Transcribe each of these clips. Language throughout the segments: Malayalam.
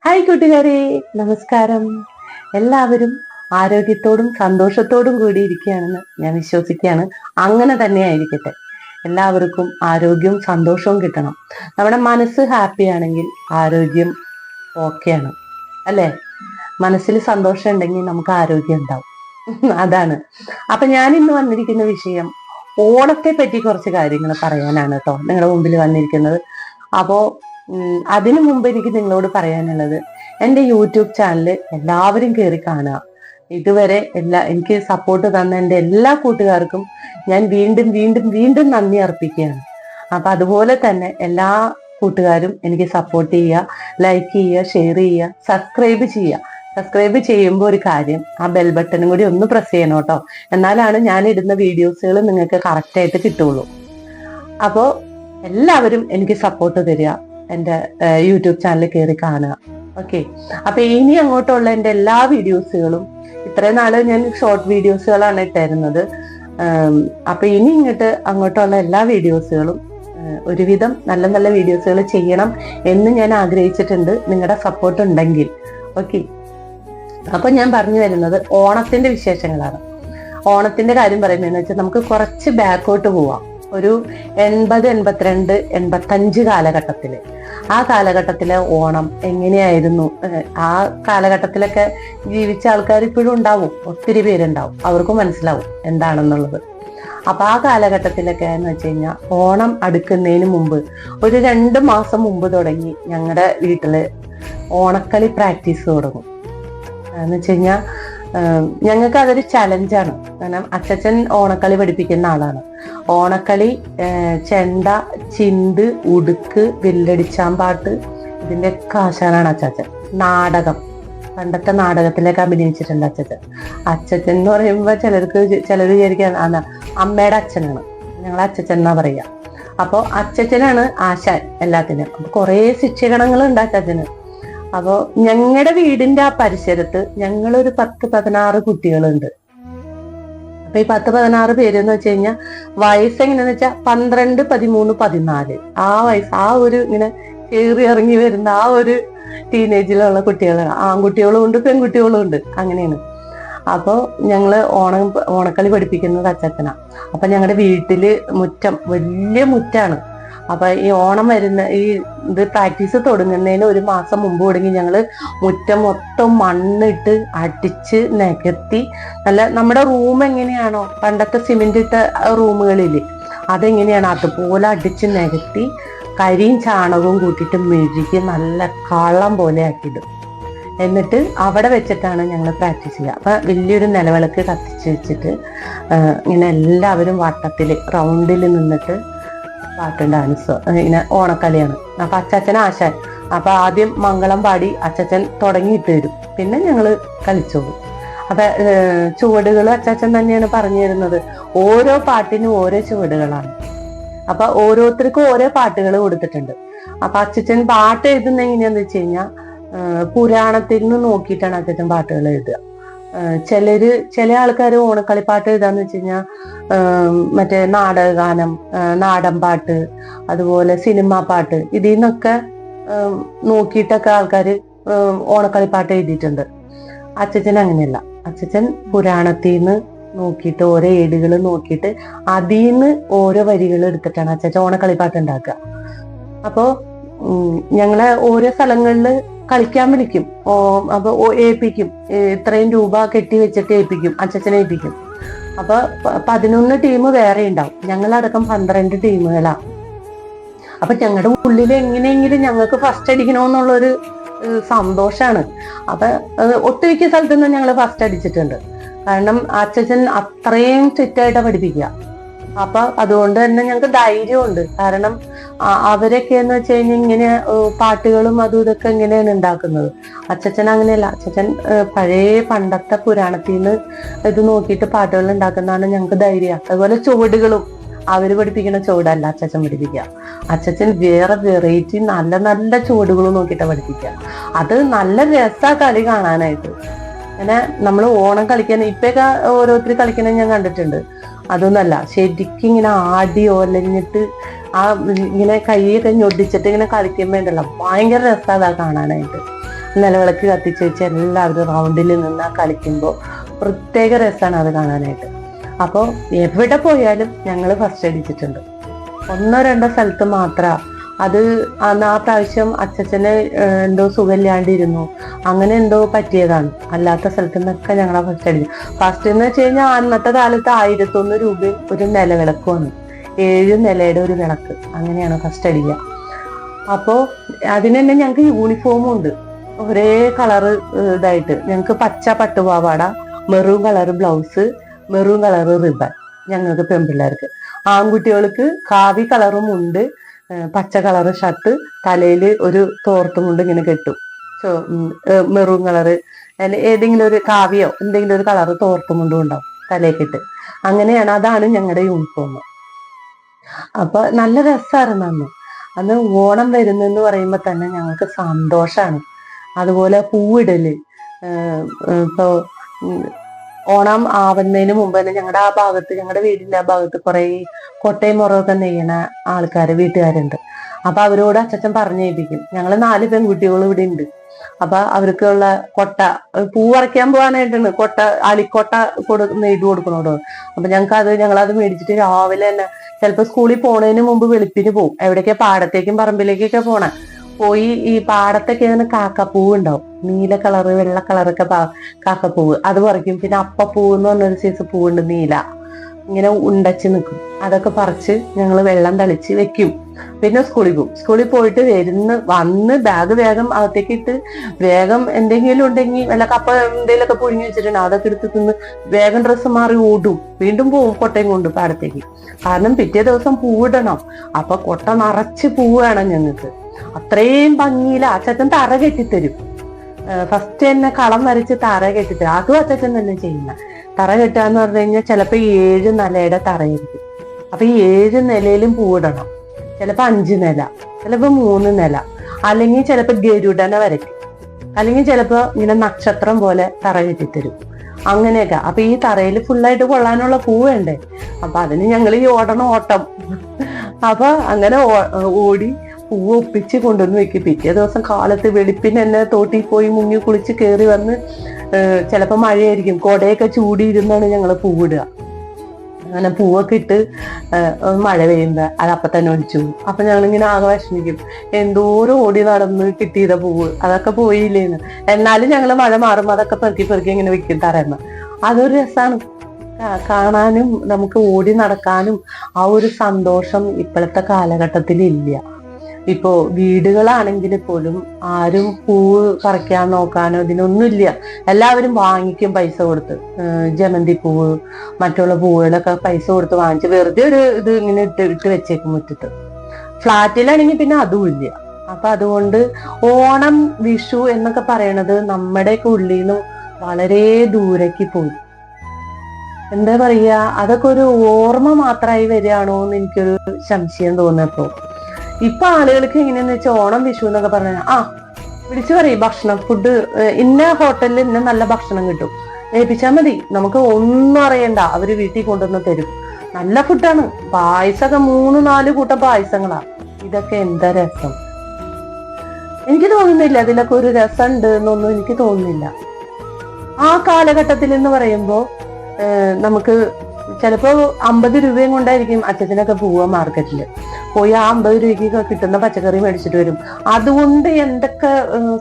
ഹായ് കൂട്ടുകാരെ, നമസ്കാരം. എല്ലാവരും ആരോഗ്യത്തോടും സന്തോഷത്തോടും കൂടി ഇരിക്കുകയാണെന്ന് ഞാൻ വിശ്വസിക്കുകയാണ്. അങ്ങനെ തന്നെ ആയിരിക്കട്ടെ. എല്ലാവർക്കും ആരോഗ്യവും സന്തോഷവും കിട്ടണം. നമ്മുടെ മനസ്സ് ഹാപ്പി ആണെങ്കിൽ ആരോഗ്യം ഓക്കെയാണ്, അല്ലേ? മനസ്സിൽ സന്തോഷം ഉണ്ടെങ്കിൽ നമുക്ക് ആരോഗ്യം ഉണ്ടാവും. അതാണ്. അപ്പൊ ഞാൻ ഇന്ന് വന്നിരിക്കുന്ന വിഷയം ഓണത്തെ പറ്റി കുറച്ച് കാര്യങ്ങൾ പറയാനാണ് കേട്ടോ നിങ്ങളുടെ മുമ്പിൽ വന്നിരിക്കുന്നത്. അപ്പോ അതിനു മുമ്പ് എനിക്ക് നിങ്ങളോട് പറയാനുള്ളത്, എൻ്റെ യൂട്യൂബ് ചാനൽ എല്ലാവരും കയറി കാണുക. ഇതുവരെ എനിക്ക് സപ്പോർട്ട് തന്ന എൻ്റെ എല്ലാ കൂട്ടുകാർക്കും ഞാൻ വീണ്ടും വീണ്ടും വീണ്ടും നന്ദി അർപ്പിക്കുകയാണ്. അപ്പൊ അതുപോലെ തന്നെ എല്ലാ കൂട്ടുകാരും എനിക്ക് സപ്പോർട്ട് ചെയ്യുക, ലൈക്ക് ചെയ്യുക, ഷെയർ ചെയ്യുക, സബ്സ്ക്രൈബ് ചെയ്യുക. സബ്സ്ക്രൈബ് ചെയ്യുമ്പോൾ ഒരു കാര്യം, ആ ബെൽ ബട്ടണും കൂടി ഒന്ന് പ്രസ് ചെയ്യണം കേട്ടോ. എന്നാലാണ് ഞാൻ ഇടുന്ന വീഡിയോസുകൾ നിങ്ങൾക്ക് കറക്റ്റായിട്ട് കിട്ടുള്ളൂ. അപ്പോൾ എല്ലാവരും എനിക്ക് സപ്പോർട്ട് തരിക, എൻ്റെ യൂട്യൂബ് ചാനൽ കയറി കാണുക. ഓക്കെ. അപ്പൊ ഇനി അങ്ങോട്ടുള്ള എൻ്റെ എല്ലാ വീഡിയോസുകളും, ഇത്രയും നാള് ഞാൻ ഷോർട്ട് വീഡിയോസുകളാണ് ഇട്ടിരുന്നത്. അപ്പൊ ഇനി അങ്ങോട്ടുള്ള എല്ലാ വീഡിയോസുകളും ഒരുവിധം നല്ല നല്ല വീഡിയോസുകൾ ചെയ്യണം എന്ന് ഞാൻ ആഗ്രഹിച്ചിട്ടുണ്ട്, നിങ്ങളുടെ സപ്പോർട്ട് ഉണ്ടെങ്കിൽ. ഓക്കെ. അപ്പൊ ഞാൻ പറഞ്ഞു വരുന്നത് ഓണത്തിന്റെ വിശേഷങ്ങളാണ്. ഓണത്തിന്റെ കാര്യം പറയുന്നതെന്ന് വെച്ചാൽ നമുക്ക് കുറച്ച് ബാക്കോട്ട് പോവാം. ഒരു 80, 82, 85 കാലഘട്ടത്തില്, ആ കാലഘട്ടത്തിലെ ഓണം എങ്ങനെയായിരുന്നു? ആ കാലഘട്ടത്തിലൊക്കെ ജീവിച്ച ആൾക്കാർ ഇപ്പോഴും ഉണ്ടാവും, ഒത്തിരി പേരുണ്ടാവും, അവർക്കും മനസ്സിലാവും എന്താണെന്നുള്ളത്. അപ്പൊ ആ കാലഘട്ടത്തിലൊക്കെ എന്ന് വെച്ച് കഴിഞ്ഞാൽ ഓണം അടുക്കുന്നതിന് മുമ്പ് ഒരു 2 മാസം മുമ്പ് തുടങ്ങി ഞങ്ങളുടെ വീട്ടില് ഓണക്കളി പ്രാക്ടീസ് തുടങ്ങും. എന്ന് വെച്ച് കഴിഞ്ഞാൽ ഞങ്ങൾക്ക് അതൊരു ചലഞ്ചാണ്. കാരണം അച്ചച്ചൻ ഓണക്കളി പഠിപ്പിക്കുന്ന ആളാണ്. ഓണക്കളി, ചെണ്ട, ചിന്ത്, ഉടുക്ക്, വില്ലടിച്ചാമ്പാട്ട്, ഇതിന്റെ ആശാനാണ് അച്ചാച്ചൻ. നാടകം, പണ്ടത്തെ നാടകത്തിലേക്ക് അഭിനയിച്ചിട്ടുണ്ട് അച്ചച്ചൻ. അച്ചച്ചൻ എന്ന് പറയുമ്പോൾ ചിലർ വിചാരിക്കാൻ അമ്മയുടെ അച്ഛനാണ്, ഞങ്ങൾ അച്ചച്ചൻ എന്നാ പറയുക. അപ്പോൾ അച്ചച്ചനാണ് ആശാൻ എല്ലാത്തിനും. അപ്പൊ കുറെ ശിക്ഷകണങ്ങൾ ഉണ്ട് അച്ചച്ചന്. അപ്പോ ഞങ്ങളുടെ വീടിന്റെ ആ പരിസരത്ത് ഞങ്ങളൊരു 10-16 കുട്ടികളുണ്ട്. അപ്പൊ ഈ 10-16 പേര് എന്ന് വെച്ച് കഴിഞ്ഞാൽ വയസ്സ് എങ്ങനെയാന്ന് വെച്ചാൽ 12, 13, 14 ആ വയസ്സ്, ആ ഒരു ഇങ്ങനെ കയറി ഇറങ്ങി വരുന്ന ആ ഒരു ടീനേജിലുള്ള കുട്ടികളാണ്. ആൺകുട്ടികളും ഉണ്ട്, പെൺകുട്ടികളും ഉണ്ട്, അങ്ങനെയാണ്. അപ്പൊ ഞങ്ങള് ഓണക്കളി പഠിപ്പിക്കുന്നത് അച്ചച്ചനാ. അപ്പൊ ഞങ്ങളുടെ വീട്ടില് മുറ്റം, വലിയ മുറ്റാണ്. അപ്പൊ ഈ ഓണം വരുന്ന ഇത് പ്രാക്ടീസ് തുടങ്ങുന്നതിന് 1 മാസം മുമ്പ് തുടങ്ങി ഞങ്ങള് മുറ്റം മൊത്തം മണ്ണിട്ട് അടിച്ച് നികത്തി, നല്ല നമ്മുടെ റൂം എങ്ങനെയാണോ പണ്ടത്തെ സിമെന്റ് ഇട്ട റൂമുകളില്, അതെങ്ങനെയാണ് അതുപോലെ അടിച്ച് നികത്തി കരിയും ചാണകവും കൂട്ടിയിട്ട് മെഴുകി നല്ല കള്ളം പോലെ ആക്കിയിടും. എന്നിട്ട് അവിടെ വെച്ചിട്ടാണ് ഞങ്ങൾ പ്രാക്ടീസ് ചെയ്യുക. അപ്പൊ വലിയൊരു നിലവിളക്ക് കത്തിച്ച് വെച്ചിട്ട് ഇങ്ങനെ എല്ലാവരും വട്ടത്തില് റൗണ്ടിൽ നിന്നിട്ട് പാട്ടും ഡാൻസോ ഇങ്ങനെ ഓണക്കളിയാണ്. അപ്പൊ അച്ചാച്ചൻ ആശാൻ. അപ്പൊ ആദ്യം മംഗളം പാടി അച്ചാച്ചൻ തുടങ്ങിയിട്ട് വരും, പിന്നെ ഞങ്ങള് കളിച്ചോളും. അപ്പൊ ചുവടുകൾ അച്ചാച്ചൻ തന്നെയാണ് പറഞ്ഞു തരുന്നത്. ഓരോ പാട്ടിനും ഓരോ ചുവടുകളാണ്. അപ്പൊ ഓരോരുത്തർക്കും ഓരോ പാട്ടുകൾ കൊടുത്തിട്ടുണ്ട്. അപ്പൊ അച്ചച്ചൻ പാട്ട് എഴുതുന്ന എങ്ങനെയാന്ന് വെച്ച് കഴിഞ്ഞാൽ പുരാണത്തിൽ നിന്ന് നോക്കിയിട്ടാണ് അച്ചച്ചൻ പാട്ടുകൾ എഴുതുക. ചില ആൾക്കാർ ഓണക്കളിപ്പാട്ട് എഴുതാന്ന് വെച്ച് കഴിഞ്ഞാൽ മറ്റേ നാടകഗാനം, നാടൻ പാട്ട്, അതുപോലെ സിനിമാ പാട്ട്, ഇതിൽ നിന്നൊക്കെ നോക്കിയിട്ടൊക്കെ ആൾക്കാർ ഓണക്കളിപ്പാട്ട് എഴുതിയിട്ടുണ്ട്. അച്ചച്ചൻ അങ്ങനെയല്ല. അച്ചച്ചൻ പുരാണത്തിൽ നിന്ന് നോക്കിയിട്ട് ഓരോ ഏടുകൾ നോക്കിയിട്ട് അതിൽ നിന്ന് ഓരോ വരികൾ എടുത്തിട്ടാണ് അച്ചച്ചൻ ഓണക്കളിപ്പാട്ട് ഉണ്ടാക്കുക. അപ്പോ ഞങ്ങളെ ഓരോ സ്ഥലങ്ങളില് കളിക്കാൻ വിളിക്കും. അപ്പൊ ഏൽപ്പിക്കും, ഇത്രയും രൂപ കെട്ടി വെച്ചിട്ട് ഏൽപ്പിക്കും, അച്ചച്ചനെ ഏൽപ്പിക്കും. അപ്പൊ 11 ടീം വേറെ ഉണ്ടാവും, ഞങ്ങളടക്കം 12 ടീമുകളാ. അപ്പൊ ഞങ്ങളുടെ ഉള്ളിൽ എങ്ങനെയെങ്കിലും ഞങ്ങൾക്ക് ഫസ്റ്റ് അടിക്കണമെന്നുള്ളൊരു സന്തോഷാണ്. അപ്പൊ ഒട്ടുമിക്ക സ്ഥലത്തുനിന്നും ഞങ്ങൾ ഫസ്റ്റ് അടിച്ചിട്ടുണ്ട്. കാരണം അച്ചച്ചൻ അത്രയും സ്ട്രിക്റ്റായിട്ടാണ് പഠിപ്പിക്കുക. അപ്പൊ അതുകൊണ്ട് തന്നെ ഞങ്ങൾക്ക് ധൈര്യമുണ്ട്. കാരണം അവരൊക്കെ എന്ന് വെച്ച് കഴിഞ്ഞാൽ ഇങ്ങനെ പാട്ടുകളും അതും ഇതൊക്കെ ഇങ്ങനെയാണ് ഉണ്ടാക്കുന്നത്. അച്ചച്ചൻ അങ്ങനെയല്ല. അച്ചച്ചൻ പഴയ പണ്ടത്തെ പുരാണത്തിൽ നിന്ന് ഇത് നോക്കിയിട്ട് പാട്ടുകൾ ഉണ്ടാക്കുന്നതാണ് ഞങ്ങൾക്ക് ധൈര്യം. അതുപോലെ ചുവടുകളും അവര് പഠിപ്പിക്കുന്ന ചുവടല്ല അച്ചച്ചൻ പഠിപ്പിക്കുക. അച്ചച്ചൻ വേറെ വെറൈറ്റി നല്ല നല്ല ചുവടുകൾ നോക്കിയിട്ടാണ് പഠിപ്പിക്കുക. അത് നല്ല രസാ കളി കാണാനായിട്ട്. അങ്ങനെ നമ്മൾ ഓണം കളിക്കാൻ ഇപ്പൊക്കെ ഓരോരുത്തർ കളിക്കുന്നത് ഞാൻ കണ്ടിട്ടുണ്ട്. അതൊന്നല്ല, ശരിക്കും ഇങ്ങനെ ആടി ഒലഞ്ഞിട്ട് ഇങ്ങനെ കൈയൊക്കെ ഞൊടിച്ചിട്ട് ഇങ്ങനെ കളിക്കുമ്പോണ്ടല്ലോ ഭയങ്കര രസമാണ് കാണാനായിട്ട്. നിലവിളക്ക് കത്തിച്ച് വെച്ച് എല്ലാവരും റൗണ്ടിൽ നിന്ന് കളിക്കുമ്പോൾ പ്രത്യേക രസമാണ് അത് കാണാനായിട്ട്. അപ്പോൾ എവിടെ പോയാലും ഞങ്ങൾ ഫസ്റ്റ് അടിച്ചിട്ടുണ്ട്. 1-2 സ്ഥലത്ത് മാത്രം അത് ആ പ്രാവശ്യം അച്ഛന് എന്തോ സുഖമില്ലാണ്ടിരുന്നു, അങ്ങനെ എന്തോ പറ്റിയതാണ്. അല്ലാത്ത സ്ഥലത്തു നിന്നൊക്കെ ഞങ്ങളെ ഫസ്റ്റ് അടിച്ചു. ഫസ്റ്റ് എന്ന് വെച്ച് കഴിഞ്ഞാൽ അന്നത്തെ കാലത്ത് 1001 രൂപയും ഒരു നിലവിളക്ക് വന്നു, 7 നിലയുടെ ഒരു വിളക്ക്, അങ്ങനെയാണ് ഫസ്റ്റ് അടിക്കുക. അപ്പോൾ അതിന് തന്നെ ഞങ്ങൾക്ക് യൂണിഫോമും ഉണ്ട്, ഒരേ കളറ് ഇതായിട്ട്. ഞങ്ങൾക്ക് പച്ച പട്ടുപാവാട, maroon colour blouse, maroon colour ribbon ഞങ്ങൾക്ക് പെൺപിള്ളേർക്ക്. ആൺകുട്ടികൾക്ക് കാവി കളറും ഉണ്ട്, പച്ച കളറ് ഷർട്ട്, തലയിൽ ഒരു തോർത്തും കൊണ്ട് ഇങ്ങനെ കെട്ടും, മെറൂൺ കളറ് ഏതെങ്കിലും ഒരു കാവിയോ എന്തെങ്കിലും ഒരു കളറ് തോർത്തും കൊണ്ടും ഉണ്ടാവും തലയ്ക്കിട്ട്. അങ്ങനെയാണ്, അതാണ് ഞങ്ങളുടെ യൂണിഫോം. അപ്പൊ നല്ല രസമായിരുന്നു അന്ന് ഓണം വരുന്നെന്ന് പറയുമ്പോൾ തന്നെ ഞങ്ങൾക്ക് സന്തോഷമാണ്. അതുപോലെ പൂവിടല്, ഇപ്പോ ഓണം ആവുന്നതിന് മുമ്പ് തന്നെ ഞങ്ങളുടെ ആ ഭാഗത്ത്, ഞങ്ങളുടെ വീടിന്റെ ആ ഭാഗത്ത് കുറെ കൊട്ടയും മുറമൊക്കെ നെയ്യണ വീട്ടുകാരുണ്ട്. അപ്പൊ അവരോട് അച്ഛൻ പറഞ്ഞേൽപ്പിക്കും. ഞങ്ങള് 4 പെൺകുട്ടികൾ ഇവിടെ ഉണ്ട്. അപ്പൊ അവർക്കുള്ള കൊട്ട, പൂ പറിക്കാൻ പോകാനായിട്ടാണ് കൊട്ട, അളിക്കൊട്ട നെയ്ത് കൊടുക്കണോടോ. അപ്പൊ ഞങ്ങളത് മേടിച്ചിട്ട് രാവിലെ തന്നെ ചിലപ്പോ സ്കൂളിൽ പോണതിന് മുമ്പ് വെളുപ്പിന് പോകും. എവിടേക്കാ, പാടത്തേക്കും പറമ്പിലേക്കൊക്കെ പോയി ഈ പാടത്തൊക്കെ ഇങ്ങനെ കാക്കപ്പൂവ് ഉണ്ടാവും, നീല കളറ് വെള്ള കളറൊക്കെ കാക്കപ്പൂവ്, അത് പറിക്കും. പിന്നെ അപ്പപ്പൂവ് എന്ന് പറഞ്ഞൊരു സൈസ് പൂവുണ്ട്, നീല, ഇങ്ങനെ ഉണ്ടച്ച് നിൽക്കും. അതൊക്കെ പറിച്ച് ഞങ്ങൾ വെള്ളം തളിച്ച് വെക്കും. പിന്നെ സ്കൂളിൽ പോകും. സ്കൂളിൽ പോയിട്ട് വന്ന് ബാഗ് വേഗം അകത്തേക്ക് ഇട്ട് വേഗം എന്തെങ്കിലും ഉണ്ടെങ്കിൽ വല്ല കപ്പ എന്തെങ്കിലുമൊക്കെ പുഴുങ്ങി വെച്ചിട്ടുണ്ട് അതൊക്കെ എടുത്ത് തിന്ന് വേഗം ഡ്രസ്സ് മാറി ഓടും. വീണ്ടും പോവും കൊട്ടയും കൊണ്ട് പാടത്തേക്ക്. കാരണം പിറ്റേ ദിവസം പൂവിടണം. അപ്പൊ കൊട്ട നിറച്ച് പൂവ് വേണം ഞങ്ങൾക്ക്. അത്രയും ഭംഗിയില്ല. അച്ഛൻ തറ കെട്ടിത്തരും. ഫസ്റ്റ് തന്നെ കളം വരച്ച് തറ കെട്ടിത്തരും. അതും അച്ഛൻ തന്നെ ചെയ്യുന്ന. തറ കെട്ടുകയെന്ന് പറഞ്ഞു കഴിഞ്ഞാൽ ചിലപ്പോൾ 7 നിലയുടെ തറയായിരിക്കും. അപ്പൊ ഈ 7 നിലയിലും പൂവിടണം. ചിലപ്പോൾ 5 നില, ചിലപ്പോൾ 3 നില, അല്ലെങ്കിൽ ചിലപ്പോൾ ഗരുഡനെ വരയ്ക്കും, അല്ലെങ്കിൽ ചിലപ്പോൾ ഇങ്ങനെ നക്ഷത്രം പോലെ തറ കെട്ടിത്തരും. അങ്ങനെയൊക്കെ. അപ്പൊ ഈ തറയിൽ ഫുള്ളായിട്ട് കൊള്ളാനുള്ള പൂ വേണ്ടേ. അപ്പൊ അതിന് ഞങ്ങൾ ഈ ഓട്ടം. അപ്പൊ അങ്ങനെ ഓടി പൂവ് ഒപ്പിച്ച് കൊണ്ടുവന്ന് വെക്കും. പിറ്റേ ദിവസം കാലത്ത് വെളുപ്പിന് തന്നെ തോട്ടിൽ പോയി മുങ്ങി കുളിച്ച് കയറി വന്ന്, ചിലപ്പോൾ മഴയായിരിക്കും, കൊടയൊക്കെ ചൂടിയിരുന്നാണ് ഞങ്ങൾ പൂവിടുക. അങ്ങനെ പൂവൊക്കെ ഇട്ട് മഴ പെയ്യുമ്പോ അതപ്പം തന്നെ ഒഴിച്ചു. അപ്പൊ ഞങ്ങളിങ്ങനെ ആകെ വിഷമിക്കും, എന്തോരം ഓടി നടന്ന് കിട്ടിയത പൂവ്, അതൊക്കെ പോയില്ലേന്ന്. എന്നാലും ഞങ്ങൾ മഴ മാറുമ്പോൾ അതൊക്കെ പെറുക്കി ഇങ്ങനെ വെക്കും തറയുന്ന. അതൊരു രസമാണ് കാണാനും, നമുക്ക് ഓടി നടക്കാനും. ആ ഒരു സന്തോഷം ഇപ്പോഴത്തെ കാലഘട്ടത്തിൽ ഇല്ല. ഇപ്പോ വീടുകളാണെങ്കിൽ പോലും ആരും പൂവ് പറിക്കാൻ നോക്കാനോ ഇതിനൊന്നുമില്ല. എല്ലാവരും വാങ്ങിക്കും പൈസ കൊടുത്ത്. ജമന്തി പൂവ്, മറ്റുള്ള പൂവുകളൊക്കെ പൈസ കൊടുത്ത് വാങ്ങിച്ച് വെറുതെ ഒരു ഇത് ഇങ്ങനെ ഇട്ട് വെച്ചേക്കും മുറ്റത്ത്. ഫ്ലാറ്റിലാണെങ്കിൽ പിന്നെ അതും ഇല്ല. അപ്പൊ അതുകൊണ്ട് ഓണം, വിഷു എന്നൊക്കെ പറയണത് നമ്മുടെയൊക്കെ ഉള്ളിൽ നിന്ന് വളരെ ദൂരേക്ക് പോയി. എന്താ പറയാ, അതൊക്കെ ഒരു ഓർമ്മ മാത്രമായി വരികയാണോ എന്ന് എനിക്കൊരു സംശയം തോന്നിയപ്പോ. ഇപ്പൊ ആളുകൾക്ക് എങ്ങനെയാന്ന് വെച്ചാൽ ഓണം, വിഷു എന്നൊക്കെ പറഞ്ഞാൽ വിളിച്ചു പറയും ഭക്ഷണം, ഫുഡ്, ഇന്ന ഹോട്ടലിൽ ഇന്ന നല്ല ഭക്ഷണം കിട്ടും, ഏൽപ്പിച്ചാൽ മതി, നമുക്ക് ഒന്നും അറിയണ്ട, അവര് വീട്ടിൽ കൊണ്ടുവന്ന് തരും. നല്ല ഫുഡാണ്. പായസമൊക്കെ 3-4 കൂട്ടം പായസങ്ങളാ. ഇതൊക്കെ എന്താ രസം. എനിക്ക് തോന്നുന്നില്ല അതിലൊക്കെ ഒരു രസം ഉണ്ട് എന്നൊന്നും എനിക്ക് തോന്നുന്നില്ല. ആ കാലഘട്ടത്തിൽ എന്ന് പറയുമ്പോ നമുക്ക് ചിലപ്പോ 50 രൂപയും കൊണ്ടായിരിക്കും അച്ഛനൊക്കെ പോവുക മാർക്കറ്റിൽ പോയി. ആ 50 രൂപയ്ക്ക് കിട്ടുന്ന പച്ചക്കറി മേടിച്ചിട്ട് വരും. അതുകൊണ്ട് എന്തൊക്കെ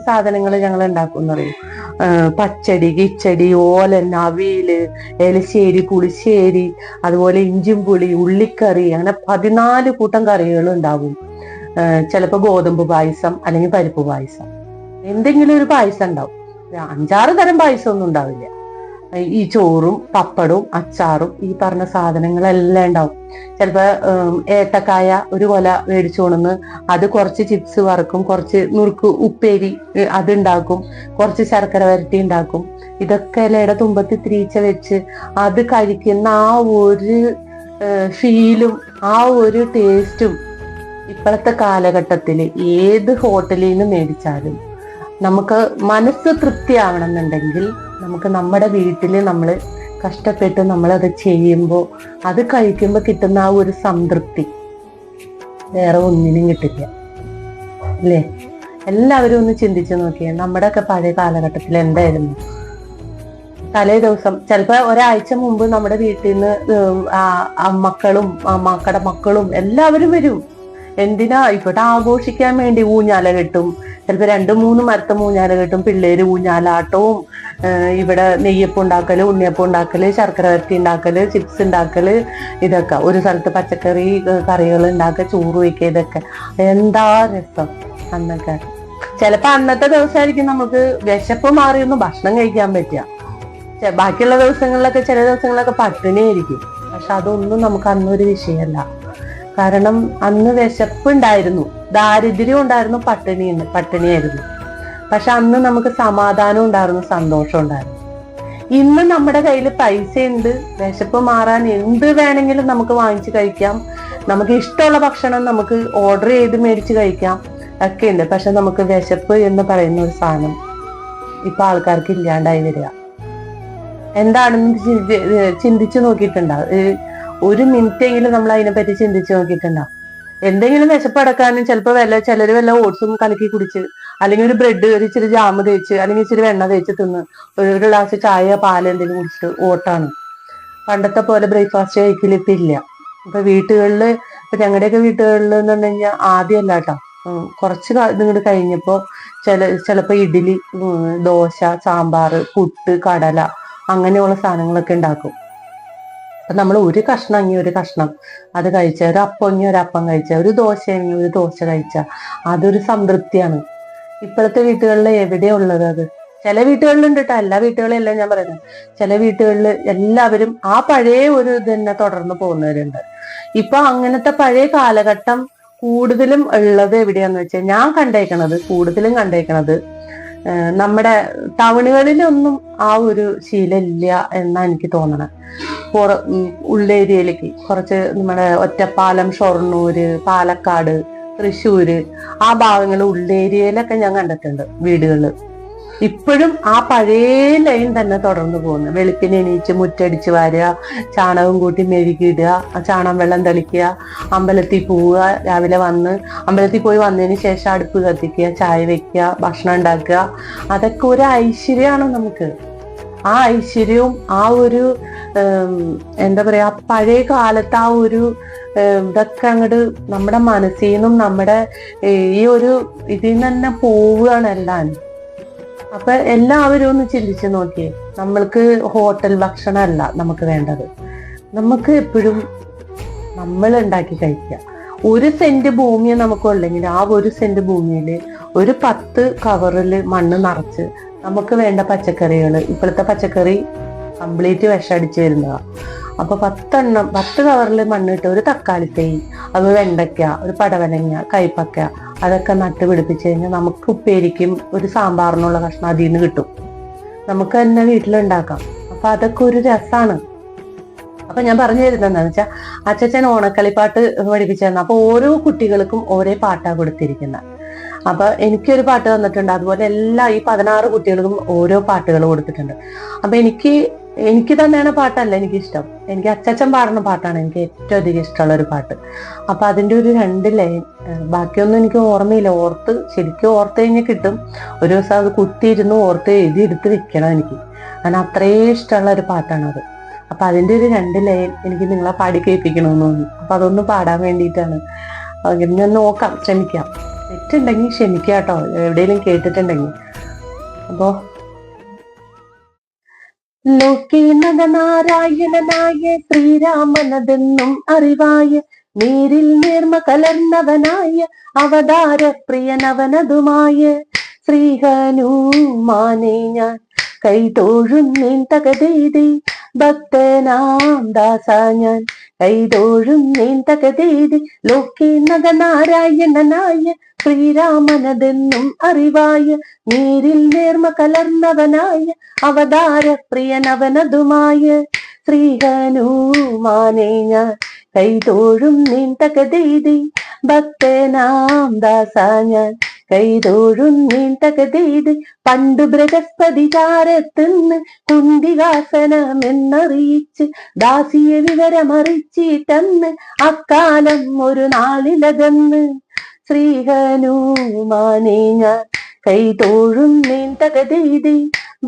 സാധനങ്ങൾ ഞങ്ങൾ ഉണ്ടാക്കും എന്നറിയും. പച്ചടി, കിച്ചടി, ഓലൻ, അവിയല്, എലിശ്ശേരി, പുളിശ്ശേരി, അതുപോലെ ഇഞ്ചും പുളി, ഉള്ളിക്കറി, അങ്ങനെ 14 കൂട്ടം കറികൾ ഉണ്ടാവും. ചിലപ്പോൾ ഗോതമ്പ് പായസം അല്ലെങ്കിൽ പരിപ്പ് പായസം, എന്തെങ്കിലും ഒരു പായസം ഉണ്ടാവും. 5-6 തരം പായസം ഒന്നും ഉണ്ടാവില്ല. ഈ ചോറും പപ്പടവും അച്ചാറും ഈ പറഞ്ഞ സാധനങ്ങളെല്ലാം ഉണ്ടാവും. ചിലപ്പോ ഏത്തക്കായ ഒരു കൊല മേടിച്ചു കൊണ്ടുവന്ന് അത് കുറച്ച് ചിപ്സ് വറക്കും, കുറച്ച് നുറുക്ക് ഉപ്പേരി അതുണ്ടാക്കും, കുറച്ച് ശർക്കര വരട്ടി ഉണ്ടാക്കും. ഇതൊക്കെ ഇലയുടെ തുമ്പത്ത് തിരിച്ച വെച്ച് അത് കഴിക്കുന്ന ആ ഒരു ഫീലും ആ ഒരു ടേസ്റ്റും ഇപ്പോഴത്തെ കാലഘട്ടത്തിൽ ഏത് ഹോട്ടലിൽ നിന്ന് മേടിച്ചാലും നമുക്ക് മനസ്സ് തൃപ്തിയാവണമെന്നുണ്ടെങ്കിൽ നമുക്ക് നമ്മുടെ വീട്ടിൽ നമ്മൾ കഷ്ടപ്പെട്ട് നമ്മളത് ചെയ്യുമ്പോൾ അത് കഴിക്കുമ്പോൾ കിട്ടുന്ന ആ ഒരു സംതൃപ്തി വേറെ ഒന്നിനും കിട്ടില്ല, അല്ലേ? എല്ലാവരും ഒന്ന് ചിന്തിച്ചു നോക്കിയേ, നമ്മുടെയൊക്കെ പഴയ കാലഘട്ടത്തിൽ എന്തായിരുന്നു? തലേ ദിവസം ചിലപ്പോ ഒരാഴ്ച മുമ്പ് നമ്മുടെ വീട്ടിൽ നിന്ന് മക്കളും മക്കളുടെ മക്കളും എല്ലാവരും വരും. എന്തിനാ? ഇവിടെ ആഘോഷിക്കാൻ വേണ്ടി ഊഞ്ഞാല കെട്ടും. ചിലപ്പോ 2-3 മരത്തെ ഊഞ്ഞാല കെട്ടും. പിള്ളേര് ഊഞ്ഞാലാട്ടവും, ഇവിടെ നെയ്യപ്പം ഉണ്ടാക്കല്, ഉണ്ണിയപ്പം ഉണ്ടാക്കല്, ശർക്കര വരട്ടി ഉണ്ടാക്കല്, ചിപ്സ് ഉണ്ടാക്കല്, ഇതൊക്കെ. ഒരു സ്ഥലത്ത് പച്ചക്കറി കറികൾ ഉണ്ടാക്കുക, ചോറ് വയ്ക്കുക, ഇതൊക്കെ എന്താ രസം അന്നൊക്കെ. ചിലപ്പോ അന്നത്തെ ദിവസമായിരിക്കും നമുക്ക് വിശപ്പ് മാറിയൊന്ന് ഭക്ഷണം കഴിക്കാൻ പറ്റുക. ബാക്കിയുള്ള ദിവസങ്ങളിലൊക്കെ ചില ദിവസങ്ങളിലൊക്കെ പട്ടിണിയായിരിക്കും. പക്ഷെ അതൊന്നും നമുക്ക് അന്നൊരു വിഷയമല്ല. കാരണം അന്ന് വിശപ്പ് ഉണ്ടായിരുന്നു, ദാരിദ്ര്യം ഉണ്ടായിരുന്നു, പട്ടിണിയായിരുന്നു. പക്ഷെ അന്ന് നമുക്ക് സമാധാനം ഉണ്ടായിരുന്നു, സന്തോഷം ഉണ്ടായിരുന്നു. ഇന്ന് നമ്മുടെ കയ്യിൽ പൈസ ഉണ്ട്, വിശപ്പ് മാറാൻ എന്ത് വേണമെങ്കിലും നമുക്ക് വാങ്ങിച്ചു കഴിക്കാം, നമുക്ക് ഇഷ്ടമുള്ള ഭക്ഷണം നമുക്ക് ഓർഡർ ചെയ്ത് മേടിച്ച് കഴിക്കാം, ഒക്കെ ഉണ്ട്. പക്ഷെ നമുക്ക് വിശപ്പ് എന്ന് പറയുന്ന ഒരു സാധനം ഇപ്പൊ ആൾക്കാർക്ക് ഇല്ലാണ്ടായി വരിക. എന്താണെന്ന് ചിന്തിച്ചു നോക്കിയിട്ടുണ്ടാവും? ഒരു മിനിറ്റെങ്കിലും നമ്മൾ അതിനെപ്പറ്റി ചിന്തിച്ചു നോക്കിയിട്ടുണ്ടാവും? എന്തെങ്കിലും വിശപ്പടക്കാനും ചിലപ്പോൾ ചിലർ വല്ല ഓട്സും കലക്കി കുടിച്ച്, അല്ലെങ്കിൽ ഒരു ബ്രെഡ്, ഒരു ഇച്ചിരി ജാമ് തേച്ച്, അല്ലെങ്കിൽ ഇച്ചിരി വെണ്ണ തേച്ച് തിന്ന്, ഒരു ഗ്ലാസ് ചായ പാല് എന്തെങ്കിലും കുടിച്ചിട്ട് ഓട്ടാണ്. പണ്ടത്തെ പോലെ ബ്രേക്ക്ഫാസ്റ്റ് കഴിക്കലിപ്പ ഇല്ല. ഇപ്പൊ വീട്ടുകളില്, ഇപ്പൊ ഞങ്ങളുടെയൊക്കെ വീട്ടുകളിൽ എന്ന് പറഞ്ഞു കഴിഞ്ഞാൽ ആദ്യമല്ല കേട്ടോ, കുറച്ച് ഇങ്ങോട്ട് കഴിഞ്ഞപ്പോ ചിലപ്പോ ഇഡ്ഡലി, ദോശ, സാമ്പാർ, പുട്ട്, കടല, അങ്ങനെയുള്ള സാധനങ്ങളൊക്കെ ഉണ്ടാക്കും. അപ്പൊ നമ്മൾ ഒരു കഷ്ണം എങ്കിൽ ഒരു കഷ്ണം അത് കഴിച്ച, ഒരു അപ്പം എങ്കിൽ ഒരു അപ്പം കഴിച്ച, ഒരു ദോശ എങ്കിൽ ഒരു ദോശ കഴിച്ച, അതൊരു സംതൃപ്തിയാണ്. ഇപ്പോഴത്തെ വീട്ടുകളിൽ എവിടെയുള്ളത് അത്? ചില വീട്ടുകളിലുണ്ട് കേട്ടോ, എല്ലാ വീട്ടുകളിലെല്ലാം ഞാൻ പറയുന്നത്. ചില വീട്ടുകളിൽ എല്ലാവരും ആ പഴയ ഒരു ഇത് തന്നെ തുടർന്ന് പോകുന്നവരുണ്ട്. ഇപ്പൊ അങ്ങനത്തെ പഴയ കാലഘട്ടം കൂടുതലും ഉള്ളത് എവിടെയാന്ന് വെച്ചാൽ, ഞാൻ കൂടുതലും കണ്ടേക്കണത് നമ്മുടെ ടൗണുകളിലൊന്നും ആ ഒരു ശീലമില്ല എന്നാ എനിക്ക് തോന്നണത്. ഉള്ളേരിയയിലേക്ക് കുറച്ച് നമ്മുടെ ഒറ്റപ്പാലം, ഷൊർണൂര്, പാലക്കാട്, തൃശ്ശൂര്, ആ ഭാഗങ്ങൾ ഉള്ളേരിയയിലൊക്കെ ഞാൻ കണ്ടിട്ടുണ്ട് വീടുകളിൽ. ഇപ്പോഴും ആ പഴയ ലൈൻ തന്നെ തുടർന്നു പോകുന്നു. വെളുപ്പിന് എണീച്ച് മുറ്റടിച്ച് വാരുക, ചാണകം കൂട്ടി മെഴുകിയിടുക, ചാണകം വെള്ളം തെളിക്കുക, അമ്പലത്തിൽ പോവുക, രാവിലെ വന്ന് അമ്പലത്തിൽ പോയി വന്നതിന് ശേഷം അടുപ്പ് കത്തിക്കുക, ചായ വെക്കുക, ഭക്ഷണം ഉണ്ടാക്കുക. അതൊക്കെ ഒരു ഐശ്വര്യമാണ് നമുക്ക്. ആ ഐശ്വര്യവും ആ ഒരു എന്താ പറയാ, പഴയ കാലത്ത് ആ ഒരു ഇതൊക്കെ അങ്ങോട്ട് നമ്മുടെ മനസ്സിൽ നിന്നും നമ്മുടെ ഈ ഒരു ഇതിൽ നിന്ന് തന്നെ പോവുകയാണ് എല്ലാം. അപ്പൊ എല്ലാവരും ഒന്ന് ചിന്തിച്ചു നോക്കിയേ, നമ്മൾക്ക് ഹോട്ടൽ ഭക്ഷണമല്ല നമുക്ക് വേണ്ടത്. നമുക്ക് എപ്പോഴും നമ്മൾ ഉണ്ടാക്കി കഴിക്കുക. 1 സെന്റ് ഭൂമിയെ നമുക്കുള്ളെങ്കിൽ ആ 1 സെന്റ് ഭൂമിയിൽ ഒരു 10 കവറിൽ മണ്ണ് നിറച്ച് നമുക്ക് വേണ്ട പച്ചക്കറികൾ, ഇപ്പോഴത്തെ പച്ചക്കറി കംപ്ലീറ്റ് വിഷടിച്ച് വരുന്നതാണ്. അപ്പൊ 10 കവറിൽ മണ്ണിട്ട് ഒരു തക്കാളി തൈ, അത് വെണ്ടയ്ക്ക, ഒരു പടവലങ്ങ, കൈപ്പക്ക, അതൊക്കെ നട്ട് പിടിപ്പിച്ചു കഴിഞ്ഞാൽ നമുക്ക് ഉപ്പേരിക്കും ഒരു സാമ്പാറിനുള്ള കഷ്ണം അതിൽ നിന്ന് കിട്ടും. നമുക്ക് തന്നെ വീട്ടിലുണ്ടാക്കാം. അപ്പൊ അതൊക്കെ ഒരു രസമാണ്. അപ്പൊ ഞാൻ പറഞ്ഞു തരുന്നത് എന്താണെന്ന് വെച്ചാൽ, അച്ഛൻ ഓണക്കളിപ്പാട്ട് പഠിപ്പിച്ചിരുന്നു. അപ്പൊ ഓരോ കുട്ടികൾക്കും ഓരോ പാട്ടാണ് കൊടുത്തിരിക്കുന്നത്. അപ്പൊ എനിക്കൊരു പാട്ട് തന്നിട്ടുണ്ട്, അതുപോലെ ഈ 16 കുട്ടികൾക്കും ഓരോ പാട്ടുകൾ കൊടുത്തിട്ടുണ്ട്. അപ്പൊ എനിക്ക് തന്നെയാണ് പാട്ടല്ല എനിക്കിഷ്ടം, എനിക്ക് അച്ഛൻ പാടുന്ന പാട്ടാണ് എനിക്ക് ഏറ്റവും അധികം ഇഷ്ടമുള്ള ഒരു പാട്ട്. അപ്പൊ അതിന്റെ ഒരു 2 ലൈൻ, ബാക്കിയൊന്നും എനിക്ക് ഓർമ്മയില്ല. ശരിക്കും ഓർത്ത് കഴിഞ്ഞാൽ കിട്ടും. ഒരു ദിവസം അത് കുത്തിയിരുന്ന് ഓർത്ത് എഴുതി എടുത്ത് വെക്കണം എനിക്ക്, കാരണം അത്രയും ഇഷ്ടമുള്ള ഒരു പാട്ടാണത്. അപ്പൊ അതിന്റെ ഒരു 2 ലൈൻ എനിക്ക് നിങ്ങളെ പാടി കേൾപ്പിക്കണമെന്ന് തോന്നി. അപ്പൊ അതൊന്ന് പാടാൻ വേണ്ടിയിട്ടാണ്. ഞാൻ നോക്കാം, ശ്രമിക്കാം. തെറ്റുണ്ടെങ്കിൽ ക്ഷമിക്കുക കേട്ടോ, എവിടെയെങ്കിലും കേട്ടിട്ടുണ്ടെങ്കിൽ. അപ്പോ ലോകേ നരനാരായണനായ ശ്രീരാമനതെന്നും അറിവായ, നേരിൽ നേർമ കലർന്നവനായ അവതാര പ്രിയനവനതുമായ ശ്രീഹനുമാനെ ഞാൻ കൈതോഴുന്നേൻ തകതേതി, ഭക്തനാം ദാസ ഞാൻ കൈതോഴുന്നേൻ തകതേതി. ലോകേ നരനാരായണനായ ശ്രീരാമനതെന്നും അറിവായ, നേരിൽ നേർമ കലർന്നവനായ അവതാര പ്രിയനവനതുമായ ശ്രീഹനുമാനെ ഞാൻ കൈതോഴുന്നേൻ തകതേതി, ഭക്തനാം ദാസ ഞാൻ കൈതോഴുന്നേൻ തകതേതി. പണ്ടു ബൃഹസ്പതി ചാരത്തുനിന്ന് കുന്തികാസനമെന്നറിയിച്ച് ദാസിയെ വിവരമറിച്ചിട്ടെന്ന് അക്കാലം ഒരു നാളിലകന്ന് ശ്രീ ഹനുമാനെ ഞാൻ കൈതോഴും നീൻ തകതീതി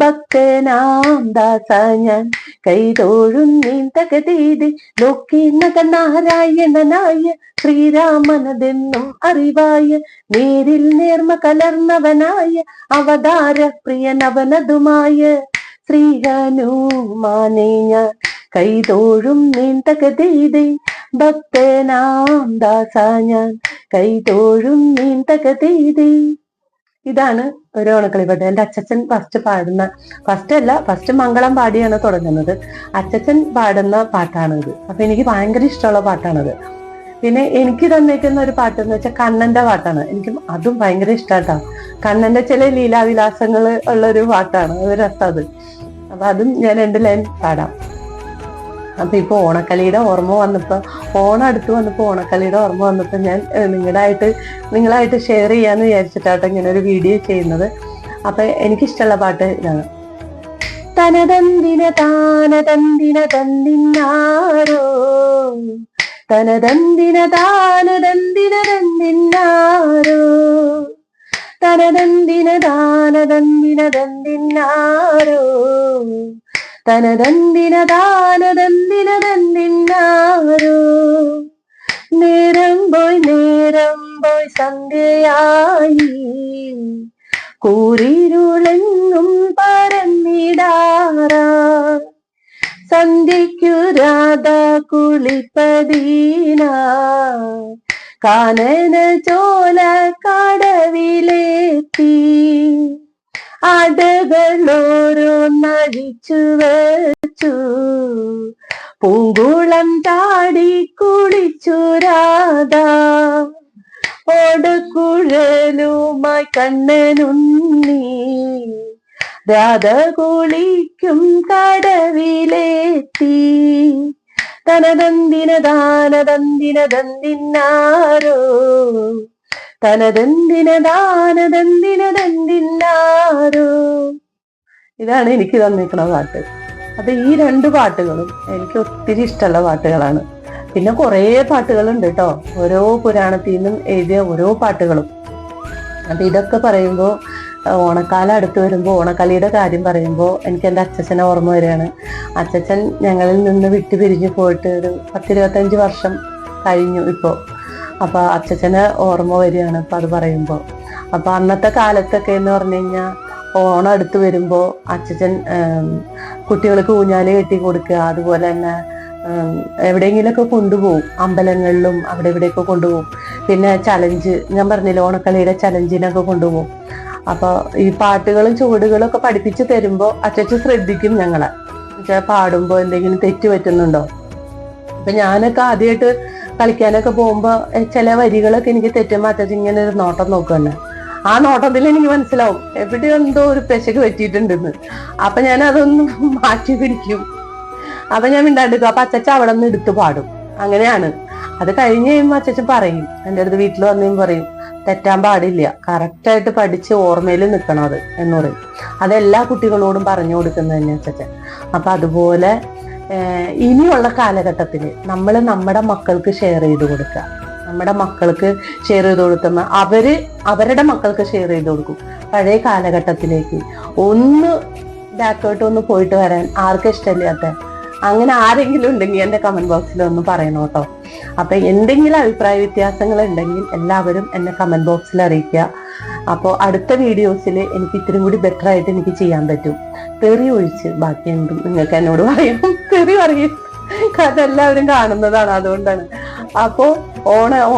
ഭക്തനാം ദാസ ഞാൻ കൈതോഴും നീൻ തകതീതി ലോകീനക നാരായണനായ ശ്രീരാമനതെന്നും അറിവായ നേരിൽ നേർമ കലർന്നവനായ അവതാര പ്രിയനവനതുമായ ശ്രീ ഹനുമാനെ ഞാൻ കൈതോഴും നീൻ തകതീതി ഭക്തനാം ദാസ ഞാൻ കൈതോഴും നീൻ തകതീതി. ഇതാണ് ഒരു ഓണക്കളിപ്പാട്ട്. എൻ്റെ അച്ചച്ചൻ ഫസ്റ്റ് മംഗളം പാടിയാണ് തുടങ്ങുന്നത്. അച്ചച്ചൻ പാടുന്ന പാട്ടാണ് ഇത്. അപ്പൊ എനിക്ക് ഭയങ്കര ഇഷ്ടമുള്ള പാട്ടാണത്. പിന്നെ എനിക്ക് തന്നിരിക്കുന്ന ഒരു പാട്ട് എന്ന് വെച്ചാൽ കണ്ണന്റെ പാട്ടാണ്. എനിക്ക് അതും ഭയങ്കര ഇഷ്ടാട്ടോ. കണ്ണന്റെ ചില ലീലാവിലാസങ്ങൾ ഉള്ള ഒരു പാട്ടാണ്, ഒരു രസം അത്. അപ്പൊ അതും ഞാൻ 2 ലൈൻ പാടാം. അപ്പൊ ഇപ്പൊ ഓണക്കളിയുടെ ഓർമ്മ വന്നപ്പോ, ഓണം അടുത്ത് വന്നപ്പോ ഓണക്കളിയുടെ ഓർമ്മ വന്നപ്പോ ഞാൻ നിങ്ങളായിട്ട് ഷെയർ ചെയ്യാന്ന് വിചാരിച്ചിട്ടാട്ടോ ഇങ്ങനെ ഒരു വീഡിയോ ചെയ്യുന്നത്. അപ്പൊ എനിക്കിഷ്ടമുള്ള പാട്ട് ഇതാണ്. തനതന്തിന താനതന്തിന തന്തിന്നാരോ തനതന്തിന താനതന്തിന തന്തിന്നാരോ തനതന്തിന താനതന്തിന തന്തിന്നാരോ തനതന്തിന താനതന്തിന തന്തിന്നാരോ. നേരം പോയി സന്ധ്യയായി കൂരിരുളെങ്ങും പരന്നിടാറാ സന്ധ്യയ്ക്കു രാധ കുളിപ്പതീന കാനന ചോല കടവിലെത്തി അടകളോരോന്നഴിച്ചു വെച്ചു പൂങ്കുളം ചാടി കുളിച്ചു രാധ ഓടക്കുഴലുമായി കണ്ണനുണ്ണി രാധ കുളിക്കും കടവിലെത്തി തനതന്തിന ദാനതന്തിന ദന്തിന്നാരോ തനതന്തിന ദാനതന്തിന ദന്തിന്നാരോ. ഇതാണ് എനിക്ക് തന്നിരിക്കുന്ന പാട്ട്. അപ്പൊ ഈ 2 പാട്ടുകളും എനിക്ക് ഒത്തിരി ഇഷ്ടമുള്ള പാട്ടുകളാണ്. പിന്നെ കുറേ പാട്ടുകളുണ്ട് കേട്ടോ, ഓരോ പുരാണത്തിൽ നിന്നും എഴുതിയ ഓരോ പാട്ടുകളും. അപ്പൊ ഇതൊക്കെ പറയുമ്പോൾ ഓണക്കാലം അടുത്ത് വരുമ്പോൾ ഓണക്കളിയുടെ കാര്യം പറയുമ്പോൾ എനിക്ക് എൻ്റെ അച്ഛച്ചനെ ഓർമ്മ വരികയാണ്. അച്ഛച്ചൻ ഞങ്ങളിൽ നിന്ന് പിരിഞ്ഞു പോയിട്ട് ഒരു 10-25 വർഷം കഴിഞ്ഞു ഇപ്പോൾ. അപ്പൊ അച്ഛച്ചനെ ഓർമ്മ വരികയാണ് ഇപ്പൊ അത് പറയുമ്പോൾ. അപ്പൊ അന്നത്തെ കാലത്തൊക്കെ എന്ന് പറഞ്ഞു കഴിഞ്ഞാൽ ഓണം അടുത്ത് വരുമ്പോൾ അച്ഛച്ചൻ കുട്ടികൾക്ക് ഊഞ്ഞാല് കെട്ടി കൊടുക്കുക, അതുപോലെ തന്നെ എവിടെയെങ്കിലുമൊക്കെ കൊണ്ടുപോകും, അമ്പലങ്ങളിലും അവിടെ ഇവിടെയൊക്കെ കൊണ്ടുപോകും. പിന്നെ ചലഞ്ച്, ഞാൻ പറഞ്ഞില്ല ഓണക്കളിയുടെ ചലഞ്ചിനൊക്കെ കൊണ്ടുപോകും. അപ്പൊ ഈ പാട്ടുകളും ചുവടുകളും ഒക്കെ പഠിപ്പിച്ച് തരുമ്പോൾ അച്ഛൻ ശ്രദ്ധിക്കും ഞങ്ങളെ, പാടുമ്പോ എന്തെങ്കിലും തെറ്റ് പറ്റുന്നുണ്ടോ. അപ്പൊ ഞാനൊക്കെ ആദ്യമായിട്ട് കളിക്കാനൊക്കെ പോകുമ്പോ ചില വരികളൊക്കെ എനിക്ക് തെറ്റുമ്പോ അച്ഛൻ ഇങ്ങനെ ഒരു നോട്ടം നോക്കുന്നെ. ആ നോട്ടത്തിൽ എനിക്ക് മനസ്സിലാവും എവിടെ എന്തോ ഒരു പെശക് പറ്റിയിട്ടുണ്ടെന്ന്. അപ്പൊ ഞാൻ അതൊന്ന് മാറ്റി പിടിക്കും. അപ്പൊ ഞാൻ മിണ്ടാണ്ടിരിക്കും. അപ്പൊ അച്ഛൻ അവിടെ നിന്ന് എടുത്ത് പാടും. അങ്ങനെയാണ്. അത് കഴിഞ്ഞ് കഴിയുമ്പോ അച്ഛൻ പറയും, എൻ്റെ അടുത്ത് വീട്ടിൽ വന്നു പറയും, തെറ്റാൻ പാടില്ല, കറക്റ്റായിട്ട് പഠിച്ച് ഓർമ്മയിൽ നിൽക്കണം അത് എന്ന് പറയും. അതെല്ലാ കുട്ടികളോടും പറഞ്ഞു കൊടുക്കുന്നത് തന്നെ അച്ഛൻ. അപ്പൊ അതുപോലെ ഇനിയുള്ള കാലഘട്ടത്തിൽ നമ്മൾ നമ്മുടെ മക്കൾക്ക് ഷെയർ ചെയ്ത് കൊടുക്കുക. നമ്മുടെ മക്കൾക്ക് ഷെയർ ചെയ്ത് കൊടുക്കുന്ന അവരുടെ മക്കൾക്ക് ഷെയർ ചെയ്ത് കൊടുക്കും. പഴയ കാലഘട്ടത്തിലേക്ക് ഒന്ന് ബാക്കോട്ട് ഒന്ന് പോയിട്ട് വരാൻ ആർക്കും ഇഷ്ടമില്ലാത്ത അങ്ങനെ ആരെങ്കിലും ഉണ്ടെങ്കിൽ എൻ്റെ കമന്റ് ബോക്സിൽ ഒന്ന് പറയണം കേട്ടോ. അപ്പൊ എന്തെങ്കിലും അഭിപ്രായ വ്യത്യാസങ്ങൾ ഉണ്ടെങ്കിൽ എല്ലാവരും എന്നെ കമന്റ് ബോക്സിൽ അറിയിക്കുക. അപ്പോൾ അടുത്ത വീഡിയോസിൽ എനിക്ക് ഇത്തിരി കൂടി ബെറ്റർ ആയിട്ട് എനിക്ക് ചെയ്യാൻ പറ്റും. തെറി ഒഴിച്ച് ബാക്കി എന്തും നിങ്ങൾക്ക് എന്നോട് പറയും. തെറി പറയും, കാരണം എല്ലാവരും കാണുന്നതാണ്, അതുകൊണ്ടാണ്. അപ്പോ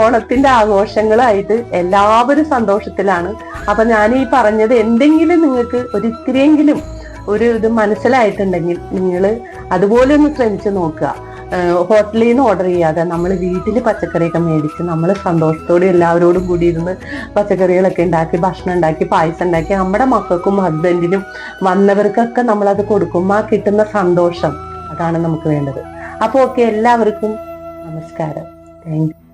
ഓണത്തിന്റെ ആഘോഷങ്ങളായിട്ട് എല്ലാവരും സന്തോഷത്തിലാണ്. അപ്പൊ ഞാൻ ഈ പറഞ്ഞത് എന്തെങ്കിലും നിങ്ങൾക്ക് ഒരിത്തിരിയെങ്കിലും ഒരു ഇത് മനസ്സിലായിട്ടുണ്ടെങ്കിൽ നിങ്ങൾ അതുപോലെ ഒന്ന് ശ്രമിച്ചു നോക്കുക. ഹോട്ടലിൽ നിന്ന് ഓർഡർ ചെയ്യാതെ നമ്മൾ വീട്ടിൽ പച്ചക്കറിയൊക്കെ മേടിച്ച് നമ്മൾ സന്തോഷത്തോടെ എല്ലാവരോടും കൂടി ഇരുന്ന് പച്ചക്കറികളൊക്കെ ഉണ്ടാക്കി, ഭക്ഷണം ഉണ്ടാക്കി, പായസം ഉണ്ടാക്കി നമ്മുടെ മക്കൾക്കും ഹസ്ബൻഡിനും വന്നവർക്കൊക്കെ നമ്മളത് കൊടുക്കുമ്പോൾ ആ കിട്ടുന്ന സന്തോഷം, അതാണ് നമുക്ക് വേണ്ടത്. അപ്പോൾ ഓക്കെ, എല്ലാവർക്കും നമസ്കാരം. Thank you.